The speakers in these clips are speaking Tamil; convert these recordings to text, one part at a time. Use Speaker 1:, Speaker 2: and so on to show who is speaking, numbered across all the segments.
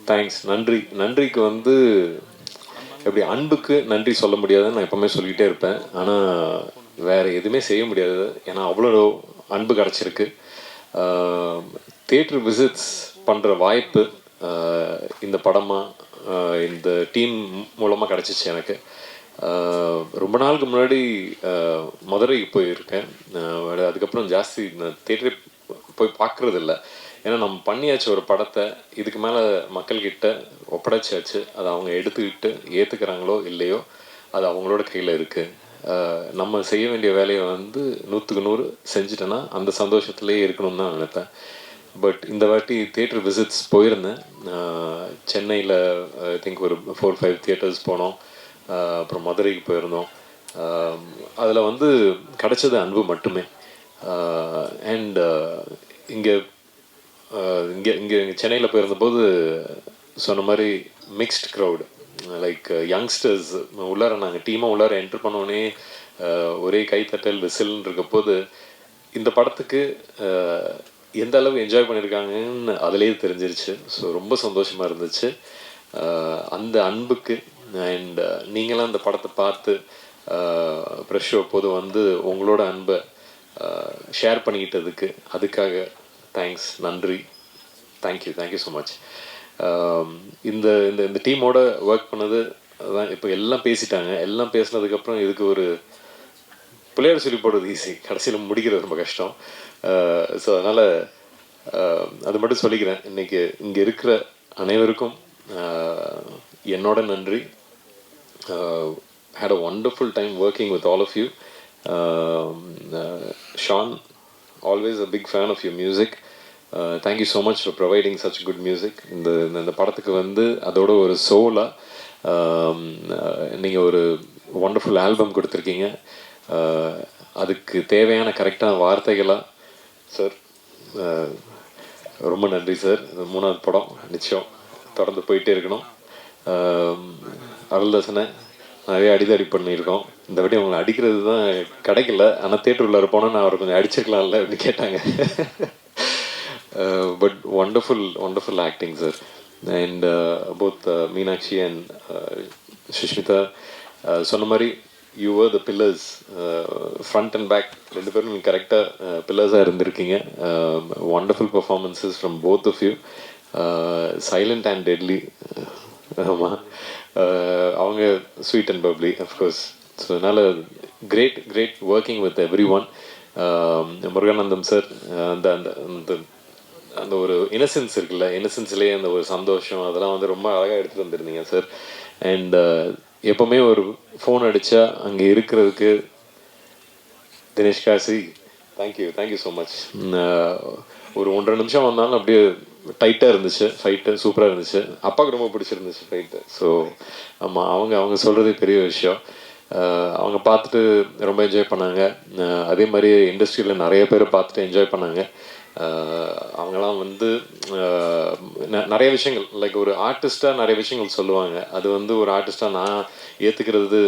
Speaker 1: தேங்க்ஸ். நன்றி. நன்றிக்கு வந்து எப்படி அன்புக்கு நன்றி சொல்ல முடியாதுன்னு நான் எப்பவுமே சொல்லிக்கிட்டே இருப்பேன். ஆனால் வேறு எதுவுமே செய்ய முடியாது. ஏன்னா அவ்வளோ அன்பு கிடச்சிருக்கு. தியேட்டர் விசிட்ஸ் பண்ணுற வாய்ப்பு இந்த படமாக இந்த டீம் மூலமாக கிடச்சிச்சு எனக்கு. ரொம்ப நாளுக்கு முன்னாடி மதுரைக்கு போயிருக்கேன். அதுக்கப்புறம் ஜாஸ்தி நான் தியேட்டரே போய் பார்க்குறதில்ல. ஏன்னா நம்ம பண்ணியாச்சு ஒரு படத்தை, இதுக்கு மேலே மக்கள்கிட்ட ஒப்படைச்சாச்சு. அதை அவங்க எடுத்துக்கிட்டு ஏற்றுக்கிறாங்களோ இல்லையோ அது அவங்களோட கையில் இருக்குது. நம்ம செய்ய வேண்டிய வேலையை வந்து 100க்கு 100 செஞ்சுட்டேன்னா அந்த சந்தோஷத்துலேயே இருக்கணும்னு தான் நினைப்பேன். பட் இந்த வாட்டி தியேட்டர் விசிட்ஸ் போயிருந்தேன். சென்னையில் ஐ திங்க் ஒரு 4-5 தியேட்டர்ஸ் போனோம். அப்புறம் மதுரைக்கு போயிருந்தோம். அதில் வந்து கிடச்சது அன்பு மட்டுமே. அண்ட் இங்கே இங்கே இங்கே சென்னையில் போயிருந்தபோது சொன்ன மாதிரி மிக்ஸ்ட் க்ரௌடு, லைக் யங்ஸ்டர்ஸ் உள்ளார நாங்கள் டீமாக உள்ளார என்ட்ரு பண்ணோடனே ஒரே கைத்தட்டல் விசில்னு இருக்க போது இந்த படத்துக்கு எந்த அளவு என்ஜாய் பண்ணியிருக்காங்கன்னு அதிலேயே தெரிஞ்சிருச்சு. ஸோ ரொம்ப சந்தோஷமாக இருந்துச்சு அந்த அன்புக்கு. அண்ட் நீங்களாம் அந்த படத்தை பார்த்து ப்ரெஷ் ஷோ போது வந்து உங்களோட அன்பை ஷேர் பண்ணிக்கிட்டதுக்கு அதுக்காக தேங்க்ஸ், நன்றி, தேங்க்யூ ஸோ மச். இந்த இந்த இந்த டீமோட ஒர்க் பண்ணது அதான். இப்போ எல்லாம் பேசிட்டாங்க. எல்லாம் பேசினதுக்கப்புறம் இதுக்கு ஒரு பிள்ளையார் சொல்லி போடுறது ஈஸி, கடைசியில் முடிக்கிறது ரொம்ப கஷ்டம். ஸோ அதனால் அது மட்டும் சொல்லிக்கிறேன். இன்றைக்கி இங்கே இருக்கிற அனைவருக்கும் என்னோட நன்றி. had a wonderful time working with all of you. Sean, always a big fan of your music. Thank you so much for providing such good music. இந்த படத்துக்கு வந்து அதோட ஒரு சோலாக நீங்கள் ஒரு ஒண்டர்ஃபுல் ஆல்பம் கொடுத்துருக்கீங்க. அதுக்கு தேவையான கரெக்டான வார்த்தைகளாக சார் ரொம்ப நன்றி சார். இது 3வது படம், நிச்சயம் தொடர்ந்து போயிட்டே இருக்கணும். அருள்தாசனை நிறைய அடிதடி பண்ணியிருக்கோம். இந்த வாட்டி அவங்களை அடிக்கிறது தான் கிடைக்கல. ஆனால் தேட்டர் உள்ளார போனால் நான் அவரை கொஞ்சம் அடிச்சிருக்கலாம்ல அப்படின்னு கேட்டாங்க. But wonderful acting sir. And both Meenakshi and Sushmita சொன்ன மாதிரி you were the pillars, front and back ரெண்டு பேரும் நீங்கள் கரெக்டாக பில்லர்ஸாக இருந்திருக்கீங்க. Wonderful performances from both of you. Silent and deadly. ஆமாம், அவங்க sweet and bubbly of course. So அதனால் great working with everyone. Muruganantham sir, அந்த அந்த அந்த அந்த ஒரு இன்னசென்ஸ் இருக்குல்ல, இன்னசென்ஸ்லேயே அந்த ஒரு சந்தோஷம், அதெல்லாம் வந்து ரொம்ப அழகாக எடுத்துகிட்டு வந்துருந்தீங்க சார். அண்ட் எப்போவுமே ஒரு ஃபோன் அடித்தா அங்கே இருக்கிறதுக்கு Dinesh Kasi, thank you so much. ஒரு 1.5 நிமிஷம் வந்தாலும் அப்படியே டைட்டாக இருந்துச்சு. ஃபைட்டு சூப்பராக இருந்துச்சு. அப்பாவுக்கு ரொம்ப பிடிச்சிருந்துச்சு ஃபைட்டு. ஸோ ஆமாம், அவங்க சொல்கிறதே பெரிய விஷயம். அவங்க பார்த்துட்டு ரொம்ப என்ஜாய் பண்ணாங்க. அதே மாதிரி இண்டஸ்ட்ரியில் நிறைய பேர் பார்த்துட்டு என்ஜாய் பண்ணாங்க. அவங்களாம் வந்து நிறைய விஷயங்கள், லைக் ஒரு ஆர்டிஸ்ட்டாக நிறைய விஷயங்கள் சொல்லுவாங்க. அது வந்து ஒரு ஆர்டிஸ்ட்டாக நான் ஏற்றுக்கிறது,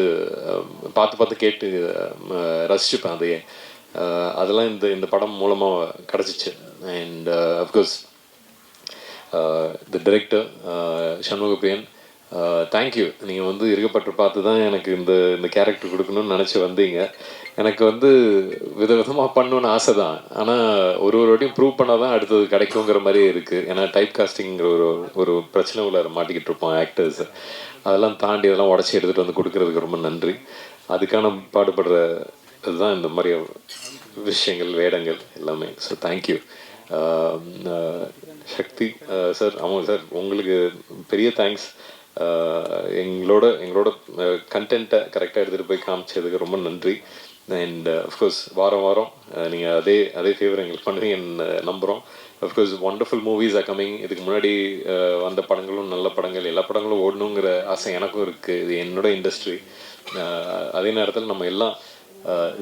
Speaker 1: பார்த்து கேட்டு ரசிச்சுப்பேன் அதையே. அதெல்லாம் இந்த படம் மூலமாக கிடச்சிச்சு. And of course the director Shanmugapriyan, thank you. நீங்கள் வந்து இருக்கப்பட்டு பார்த்து தான் எனக்கு இந்த கேரக்டர் கொடுக்கணும்னு நினச்சி வந்தீங்க. எனக்கு வந்து விதவிதமாக பண்ணணுன்னு ஆசை தான். ஆனால் ஒரு வாட்டியும் ப்ரூவ் பண்ணால் தான் அடுத்தது கிடைக்குங்கிற மாதிரியே இருக்குது. ஏன்னா டைப் காஸ்டிங்கிற ஒரு பிரச்சனை உள்ள மாட்டிக்கிட்டு இருப்போம் ஆக்டர்ஸ். அதெல்லாம் தாண்டி அதெல்லாம் உடச்சி எடுத்துகிட்டு வந்து கொடுக்குறதுக்கு ரொம்ப நன்றி. அதுக்கான பாடுபடுற இதுதான் இந்த மாதிரி விஷயங்கள், வேடங்கள் எல்லாமே. So thank you. சக்தி சார், ஆமாம் சார், உங்களுக்கு பெரிய தேங்க்ஸ். எங்களோட கண்டென்ட்டை கரெக்டாக எடுத்துகிட்டு போய் காமிச்சதுக்கு ரொம்ப நன்றி. அண்ட் அஃப்கோர்ஸ் வாரம் நீங்கள் அதே ஃபேவர் எங்களுக்கு பண்ணுவீங்கன்னு நம்புகிறோம். Of course wonderful movies are coming. இதுக்கு முன்னாடி வந்த படங்களும் நல்ல படங்கள், எல்லா படங்களும் ஓடணுங்கிற ஆசை எனக்கும் இருக்குது. இது என்னோட இண்டஸ்ட்ரி. அதே நேரத்தில் நம்ம எல்லாம்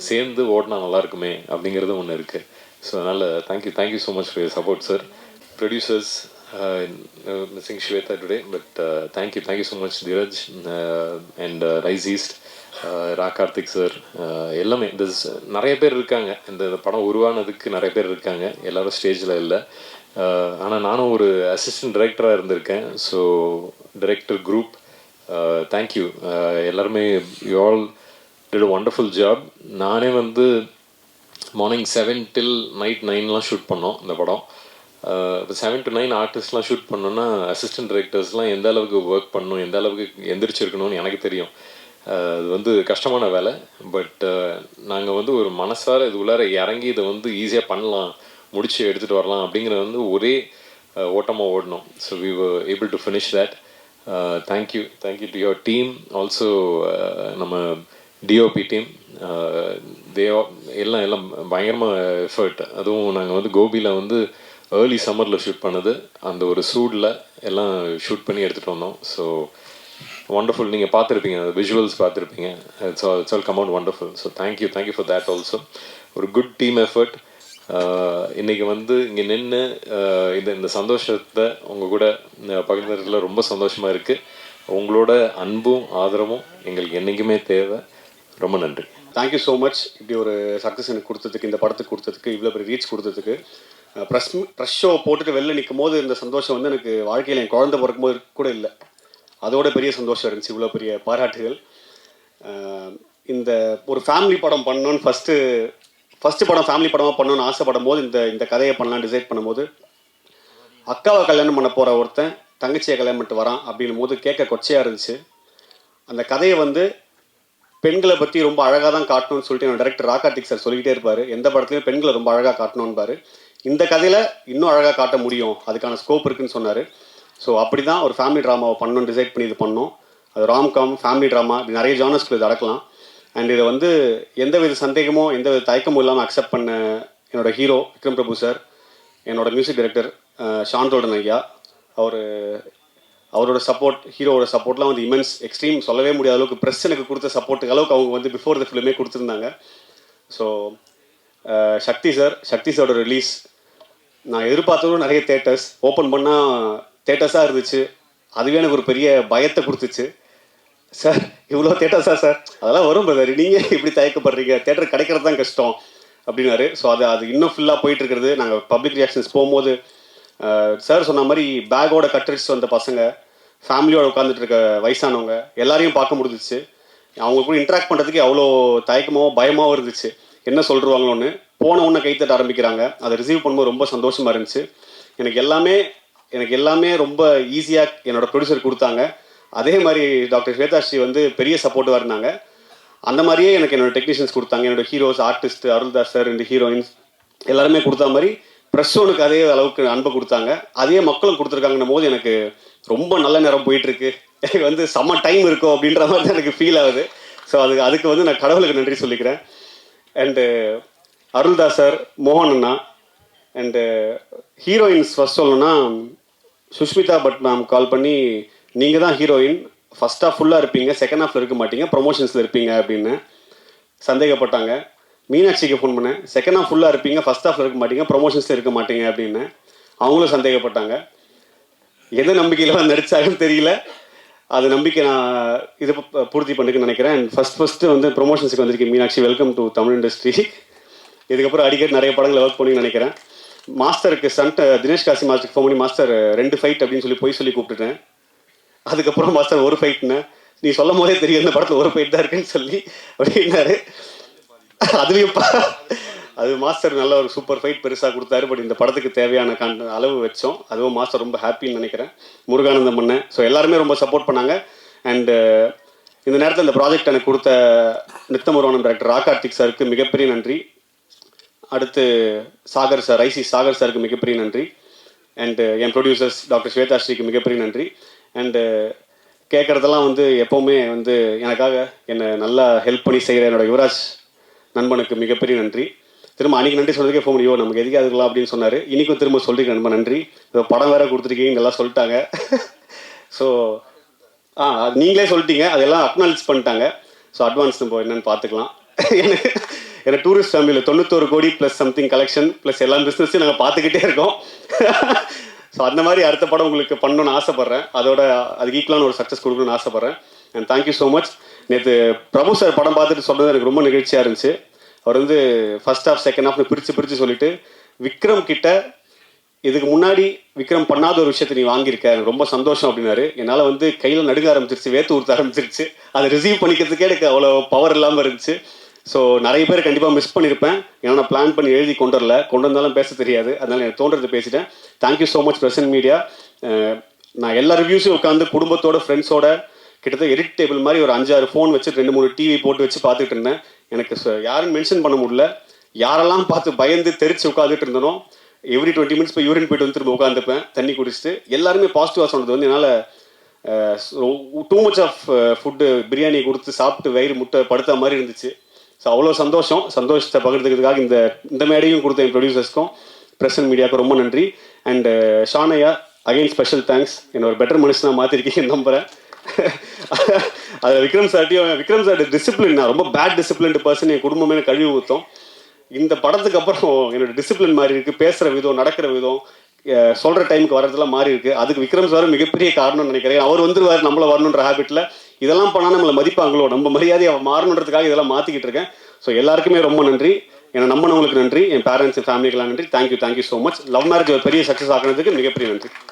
Speaker 1: சேர்ந்து ஓடினா நல்லாயிருக்குமே அப்படிங்கிறது ஒன்று இருக்குது. ஸோ அதனால் thank you so much for your support sir. Producers, missing Shweta today, but thank you so much Dheeraj and Rise East, ரா கார்த்திக் சார், எல்லாமே நிறைய பேர் இருக்காங்க. இந்த படம் உருவானதுக்கு நிறைய பேர் இருக்காங்க. எல்லோரும் ஸ்டேஜில் இல்லை. ஆனால் நானும் ஒரு அசிஸ்டன்ட் டைரக்டராக இருந்திருக்கேன். ஸோ டைரக்டர் குரூப் தேங்க்யூ எல்லாருமே, you all did a wonderful job. நானே வந்து மார்னிங் 7 till நைட் 9 ஷூட் பண்ணோம் இந்த படம். இப்போ 7 to 9 ஆர்டிஸ்ட்லாம் ஷூட் பண்ணோன்னா அசிஸ்டன்ட் டைரக்டர்ஸ்லாம் எந்த அளவுக்கு ஒர்க் பண்ணணும், எந்த அளவுக்கு எந்திரிச்சிருக்கணும்னு எனக்கு தெரியும். அது வந்து கஷ்டமான வேலை. பட் நாங்கள் வந்து ஒரு மனசார இது உள்ளார இறங்கி இதை வந்து ஈஸியாக பண்ணலாம், முடிச்சு எடுத்துகிட்டு வரலாம் அப்படிங்கிறது வந்து ஒரே ஓட்டமாக ஓடணும். So we were able to finish that. Thank you to your team also. நம்ம டிஓபி டீம் எல்லாம் பயங்கரமாக எஃபர்ட். அதுவும் நாங்கள் வந்து கோபியில் வந்து ஏர்லி சம்மரில் ஷூட் பண்ணது, அந்த ஒரு சூடில் எல்லாம் ஷூட் பண்ணி எடுத்துகிட்டு வந்தோம். So wonderful. நீங்கள் பார்த்துருப்பீங்க, விஷுவல்ஸ் பார்த்துருப்பீங்க. It's all come out wonderful. So thank you for that also. ஒரு குட் டீம் எஃபர்ட். இன்றைக்கி வந்து இங்கே நின்று இந்த சந்தோஷத்தை உங்கள் கூட பகிர்ந்ததுல ரொம்ப சந்தோஷமாக இருக்குது. உங்களோட அன்பும் ஆதரவும் எங்களுக்கு என்றைக்குமே தேவை. ரொம்ப நன்றி.
Speaker 2: Thank you so much. இப்படி ஒரு சக்ஸஸ் எனக்கு கொடுத்ததுக்கு, இந்த படத்துக்கு கொடுத்ததுக்கு, இவ்வளோ பெரிய ரீச் கொடுத்ததுக்கு. ப்ரெஷ் ஷோ போட்டுட்டு வெளில நிற்கும் போது இந்த சந்தோஷம் வந்து எனக்கு வாழ்க்கையில் என் குழந்தை பிறக்கும் போது கூட இல்லை. அதோட பெரிய சந்தோஷம் இருந்துச்சு. இவ்வளோ பெரிய பாராட்டுகள். இந்த ஒரு ஃபேமிலி படம் பண்ணணும்னு ஃபஸ்ட்டு படம் ஃபேமிலி படமாக பண்ணணும்னு ஆசைப்படும் போது இந்த கதையை பண்ணலாம் டிசைட் பண்ணும்போது, அக்காவை கல்யாணம் பண்ண போகிற ஒருத்தன் தங்கச்சியை கல்யாணம் பண்ணிட்டு வரான் அப்படின்னும் போது கேட்க கொச்சையாக இருந்துச்சு. அந்த கதையை வந்து பெண்களை பற்றி ரொம்ப அழகாக தான் காட்டணும்னு சொல்லிட்டு என்னோட டைரக்டர் ராகார்த்திக் சார் சொல்லிக்கிட்டே இருப்பார். எந்த படத்துலையும் பெண்களை ரொம்ப அழகாக காட்டணும்பார். இந்த கதையில் இன்னும் அழகாக காட்ட முடியும், அதுக்கான ஸ்கோப் இருக்குதுன்னு சொன்னார். ஸோ அப்படி தான் ஒரு ஃபேமிலி ட்ராமாவை பண்ணணும்னு டிசைட் பண்ணி இது பண்ணோம். அது ராம்காம், ஃபேமிலி ட்ராமா, இப்படி நிறைய ஜானர்ஸ்குள்ள இது அடக்கலாம். அண்ட் இதை வந்து எந்தவித சந்தேகமோ எந்தவித தயக்கமும் இல்லாமல் அக்செப்ட் பண்ண என்னோட ஹீரோ விக்ரம் பிரபு சார், என்னோட மியூசிக் டைரக்டர் ஷான்ரோடன் ஐயா, அவரோட சப்போர்ட், ஹீரோவோட சப்போர்ட்லாம் வந்து இமென்ஸ், எக்ஸ்ட்ரீம், சொல்லவே முடியாத அளவுக்கு ப்ரெஸ் எனக்கு கொடுத்த சப்போர்ட்டுக்கு அளவுக்கு அவங்க வந்து பிஃபோர் த ஃபிலிமே கொடுத்துருந்தாங்க. ஸோ சக்தி சாரோட ரிலீஸ் நான் எதிர்பார்த்ததும் நிறைய தேட்டர்ஸ் ஓப்பன் பண்ணால் தேட்டர்ஸாக இருந்துச்சு. அதுவே எனக்கு ஒரு பெரிய பயத்தை கொடுத்துச்சு. சார் இவ்வளோ தேட்டர்ஸா சார்? அதெல்லாம் வரும் பிரதர், நீங்கள் இப்படி தயக்கப்படுறீங்க, தேட்டர் கிடைக்கிறது தான் கஷ்டம் அப்படின்னாரு. ஸோ அது இன்னும் ஃபுல்லாக போயிட்டுருக்கிறது. நாங்கள் பப்ளிக் ரியாக்ஷன்ஸ் போகும்போது சார் சொன்ன மாதிரி பேக்கோட கட்டடிச்சு வந்த பசங்க, ஃபேமிலியோட உட்காந்துட்டு இருக்க வயசானவங்க எல்லாரையும் பார்க்க முடிஞ்சிச்சு. அவங்க கூட இன்ட்ராக்ட் பண்ணுறதுக்கு அவ்வளோ தயக்கமாகவும் பயமாகவும் இருந்துச்சு. என்ன சொல்லிடுவாங்களோன்னு. போன உடனே கைத்தட்ட ஆரம்பிக்கிறாங்க. அதை ரிசீவ் பண்ணும்போது ரொம்ப சந்தோஷமாக இருந்துச்சு. எனக்கு எல்லாமே ரொம்ப ஈஸியாக என்னோடய ப்ரொடியூசர் கொடுத்தாங்க. அதே மாதிரி டாக்டர் ஸ்வேதாஸ்ரீ வந்து பெரிய சப்போர்ட்டாக இருந்தாங்க. அந்த மாதிரியே எனக்கு என்னோடய டெக்னீஷியன்ஸ் கொடுத்தாங்க. என்னோடய heroes, artist Aruldas sir, 2 heroines எல்லாருமே கொடுத்த மாதிரி ப்ரெஷ்ஷோனுக்கு அதே அளவுக்கு அன்பை கொடுத்தாங்க. அதே மக்களும் கொடுத்துருக்காங்கன்னும் போது எனக்கு ரொம்ப நல்ல நேரம் போயிட்டுருக்கு. எனக்கு வந்து செம்ம டைம் இருக்கும் அப்படின்ற மாதிரி தான் எனக்கு ஃபீல் ஆகுது. ஸோ அதுக்கு வந்து நான் கடவுளுக்கு நன்றி சொல்லிக்கிறேன். அண்டு அருள்தாஸ் சார், மோகன் அண்ணா, அண்டு ஹீரோயின்ஸ் ஃபஸ்ட் சொல்லணும்னா சுஷ்மிதா பட் மேம் கால் பண்ணி, நீங்கள் தான் ஹீரோயின், ஃபஸ்ட் ஹாஃப் ஃபுல்லாக இருப்பீங்க, செகண்ட் ஹாஃபில் இருக்க மாட்டீங்க, ப்ரொமோஷன்ஸில் இருப்பீங்க அப்படின்னு சந்தேகப்பட்டாங்க. மீனாட்சிக்கு ஃபோன் பண்ணேன், செகண்ட் ஹாஃப் ஃபுல்லாக இருப்பீங்க, ஃபஸ்ட் ஹாஃபில் இருக்க மாட்டீங்க, ப்ரொமோஷன்ஸில் இருக்க மாட்டீங்க அப்படின்னு. அவங்களும் சந்தேகப்பட்டாங்க. எது நம்பிக்கையில் வந்து நடித்தாங்கன்னு தெரியல. அது நம்பிக்கை நான் இது பூர்த்தி பண்ணிக்கன்னு நினைக்கிறேன். அண்ட் ஃபஸ்ட்டு வந்து ப்ரொமோஷன்ஸுக்கு வந்திருக்கேன் Meenakshi. Welcome to Tamil industry. இதுக்கப்புறம் அடிக்கடி நிறைய படங்களை ஒர்க் பண்ணி நினைக்கிறேன். மாஸ்டருக்கு தினேஷ் காசி மாஸ்டருக்கு ஃபோன் பண்ணி, மாஸ்டர் 2 ஃபைட் அப்படின்னு சொல்லி போய் சொல்லி கூப்பிட்டுட்டேன். அதுக்கப்புறம் மாஸ்டர் 1 ஃபைட்னு, நீ சொல்லும் போதே தெரியும் இந்த படத்தில் 1 ஃபைட் தான் இருக்குன்னு சொல்லி அப்படின்னாரு. அதுலேயும் அது மாஸ்டர் நல்ல ஒரு சூப்பர் ஃபைட் பெருசாக கொடுத்தாரு. பட் இந்த படத்துக்கு தேவையான அளவு வச்சோம். அதுவும் மாஸ்டர் ரொம்ப ஹாப்பின்னு நினைக்கிறேன். முருகானந்தம் பண்ணேன். ஸோ எல்லாருமே ரொம்ப சப்போர்ட் பண்ணாங்க. அண்டு இந்த நேரத்தில் இந்த ப்ராஜெக்ட் எனக்கு கொடுத்த நித்தமுருவானம் டைரக்டர் ராகார்த்திக் சாருக்கு மிகப்பெரிய நன்றி. அடுத்து சாகர் சார், சாகர் சாருக்கு மிகப்பெரிய நன்றி. அண்டு என் ப்ரொடியூசர்ஸ் டாக்டர் ஸ்வேதாஸ்ரீக்கு மிகப்பெரிய நன்றி. அண்டு கேட்குறதெல்லாம் வந்து எப்போவுமே வந்து எனக்காக என்னை நல்லா ஹெல்ப் பண்ணி செய்கிற என்னோடய யுவராஜ் நண்பனுக்கு மிகப்பெரிய நன்றி. திரும்ப அன்றைக்கி நன்றி சொல்கிறதுக்கே ஃபோன் பண்ணி, நமக்கு எதுக்கு அதுக்கலாம் அப்படின்னு சொன்னார். இன்றைக்கும் திரும்ப சொல்லியிருக்கேன், ரொம்ப நன்றி. படம் வேறு கொடுத்துருக்கீங்க எல்லாம் சொல்லிட்டாங்க. ஸோ நீங்களே சொல்லிட்டீங்க, அதெல்லாம் அக்னாலேஜ் பண்ணிட்டாங்க. ஸோ அட்வான்ஸ் நம்ம என்னென்னு பார்த்துக்கலாம். எனக்கு டூரிஸ்ட் ஃபேமிலியில் 91 கோடி ப்ளஸ் சம்திங் கலெக்ஷன் ப்ளஸ் எல்லா பிஸ்னஸையும் நாங்கள் பார்த்துக்கிட்டே இருக்கோம். ஸோ அந்த மாதிரி அடுத்த படம் உங்களுக்கு பண்ணணும்னு ஆசைப்பட்றேன். அதுக்கு ஈக்குவலான ஒரு சக்ஸஸ் கொடுக்கணும்னு ஆசைப்பட்றேன். And thank you so much. நேற்று பிரபு சார் படம் பார்த்துட்டு சொன்னது எனக்கு ரொம்ப நிகழ்ச்சியாக இருந்துச்சு. அவர் வந்து ஃபர்ஸ்ட் ஹாஃப் செகண்ட் ஹாஃப்னு பிரித்து சொல்லிட்டு விக்ரம் கிட்ட இதுக்கு முன்னாடி விக்ரம் பண்ணாத ஒரு விஷயத்தை நீ வாங்கியிருக்க எனக்கு ரொம்ப சந்தோஷம் அப்படின்னாரு. என்னால் வந்து கையில் நடுக்க ஆரம்பிச்சிருச்சு, வேத்து ஊற்ற ஆரம்பிச்சிருச்சு. அதை ரிசீவ் பண்ணிக்கிறதுக்கே எனக்கு அவ்வளோ பவர் இல்லாமல் இருந்துச்சு. ஸோ நிறைய பேர் கண்டிப்பாக மிஸ் பண்ணியிருப்பேன். ஏன்னா நான் பிளான் பண்ணி எழுதி கொண்டு வந்தாலும் பேச தெரியாது. அதனால் எனக்கு தோன்றதை பேசிட்டேன். Thank you so much present media. நான் எல்லா ரிவ்யூஸையும் உட்காந்து குடும்பத்தோட ஃப்ரெண்ட்ஸோட கிட்டத்தட்ட எடிட் டேபிள் மாதிரி ஒரு 5-6 ஃபோன் வச்சு 2-3 டிவி போட்டு வச்சு பார்த்துட்டு இருந்தேன். எனக்கு யாரும் மென்ஷன் பண்ண முடியல. யாரெல்லாம் பார்த்து பயந்து தெரிச்சு உட்காந்துட்டு இருந்தனோ எவ்ரி 20 மினிட்ஸ் போய் யூரின் போய்ட்டு வந்து திரும்ப உட்காந்துப்பேன் தண்ணி குடிச்சிட்டு. எல்லாருமே பாசிட்டிவாக சொன்னது வந்து என்னால் too much of food biryani கொடுத்து சாப்பிட்டு வயிறு முட்டை படுத்த மாதிரி இருந்துச்சு. ஸோ அவ்வளோ சந்தோஷத்தை பகிர்ந்துக்கிறதுக்காக இந்த மேடையும் கொடுத்த என் ப்ரொடியூசர்ஸ்க்கும் பிரசன்ட் மீடியாவுக்கும் ரொம்ப நன்றி. And Shanaya again special thanks. என்ன ஒரு பெட்டர் மனுஷனாக மாற்றிருக்கீங்கன்னு நம்புகிறேன். அது விக்ரம் சார் டிசிப்ளின், நான் ரொம்ப பேட் டிசிப்ளின்டு பர்சன். என் குடும்பமே கழுவி ஊற்றும். இந்த படத்துக்கு அப்புறம் என்னோட டிசிப்ளின் மாறி இருக்குது. பேசுகிற விதம், நடக்கிற விதம், சொல்கிற டைமுக்கு வர்றதெல்லாம் மாறி இருக்குது. அதுக்கு விக்ரம் சார் மிகப்பெரிய காரணம்னு நினைக்கிறேன். அவர் வந்துருவார் நம்மளை வரணுன்ற ஹேபிட்டில். இதெல்லாம் பண்ணால் நம்மளை மதிப்பாங்களோ, நம்ம மரியாதையை மாறணுன்றதுக்காக இதெல்லாம் மாற்றிக்கிட்டு இருக்கேன். ஸோ எல்லாருக்குமே ரொம்ப நன்றி. என்னை நம்பினவங்களுக்கு நன்றி. என் பேரண்ட்ஸ், ஃபேமிலிக்கெல்லாம் நன்றி. Thank you so much. Love marriage ஒரு பெரிய சக்ஸஸ் ஆகினதுக்கு மிகப்பெரிய நன்றி.